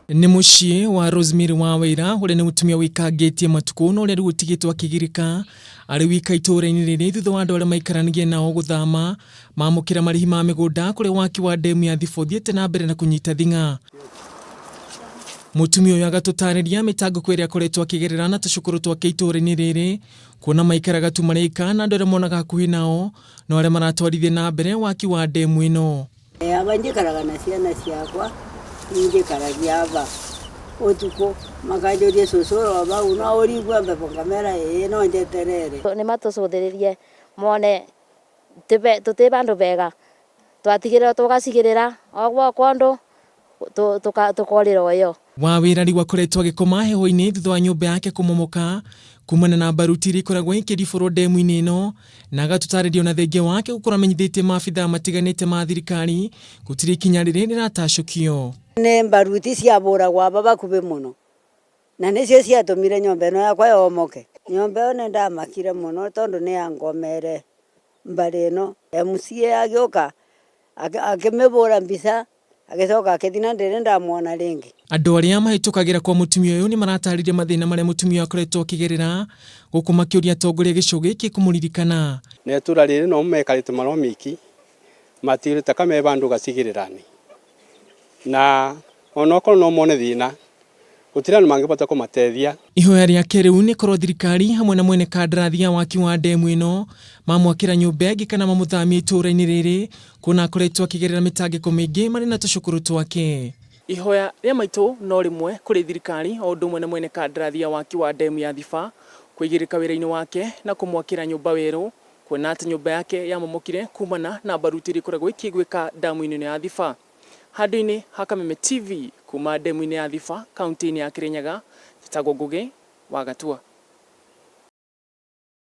Ni muciĩ wa Rosemary wa Wĩra ũrĩa nĩ Mutumia wĩkangĩtie matukũ na ũrĩa rĩu ũtigitwo akĩgirĩka arĩ wika itũũra-inĩ rĩrĩ thutha wa andũ arĩa maikaranagia nao guthama mamũkĩra marĩhi ma mĩgũnda kũrĩ waki wa ndemu ya Thiba ũthiĩte na mbere na kũnyita thing'a. Mutumia ũyũ agatũtarĩria mĩtangĩko ĩrĩa akoretwo akĩgerera na tũcukũrũ twake itũũra-inĩ rĩrĩ kuona maikaraga tu marĩka na andũ arĩa monaga hakuhĩ nao na arĩa maratwarithia na mbere waki wa ndemu ĩno. Aba njikaraga na ciana ciakwa njikaragia aba utuko makanjoria cũcũ aba no ũrigua mbepo kamera no njeterere nĩ matũcũthĩrĩrie mone tũtĩ bandũ bega twatigĩrĩra tũgacigĩrĩra ogwo kondũ tũkorĩra ũyo. Wa Wĩra rĩu akoretwo agĩkoma heho-inĩ thutha wa nyũmba yake kũmomoka kumana na baruti iria ikoragwo ikĩribũrwo ndemu-inĩ ĩno, na agatũtarĩria ona thengia wake gũkorwo amenyithĩtie maabithaa matiganĩte ma thirikari gũtirĩ ikinya rĩrĩ rĩratacũkio. Nĩ baruti ciabũragwo aba bakuhĩ mũno na nĩcio ciatũmire nyũmba ĩno yakwa yomoke. Nyũmba ĩyo nĩ ndamakire mũno tondũ nĩ yangomere mbarĩ ĩno. MCA agĩũka akĩmĩbũra mbica agĩcoka akĩthina ndĩrĩ ndamuona rĩngĩ. Andũ arĩa mahĩtũkagĩra kwa mutumia ũyũ nĩ maratarĩria mathĩna marĩa mutumia akoretwo akĩgerera gũkũ makĩũria atongoria gĩcigo gĩkĩ kũmũririkana. Na itũũra rĩrĩ no mekarĩte maromiki matigĩrĩte kame bandũ gacigĩrĩrani na onokorwo no mone thĩna gũtirĩ andũ mangĩbota kũmateithia. Ihoya rĩake rĩu nĩ korwo thirikari hamwe na mwene kandarathi ya waki wa ndemu ĩno mamwakĩra nyũmba ĩngĩ kana mamũthamia itũũra-inĩ rĩrĩ kuona akoretwo akĩgerera mĩtangĩko mĩingĩ marĩ na tũcukũrũ twake. Ihoya rĩa maitũ no rĩmwe kũrĩ thirikari o ũndũ ũmwe na mwene kandarathi ya waki wa ndemu ya Thiba kwĩgirĩka wĩra-inĩ wake na kũmwakĩra nyũmba werũ kuona atĩ nyũmba yake yamomokire kumana na baruti iria ikoragwo ikĩgwĩka ndemu-inĩ ya Thiba. Handũ-inĩ ha Kameme TV kuma ndemu-inĩ ya Thiba kaunti-inĩ ya Kirinyaga, njĩtagwo Ngugi wa Gatua.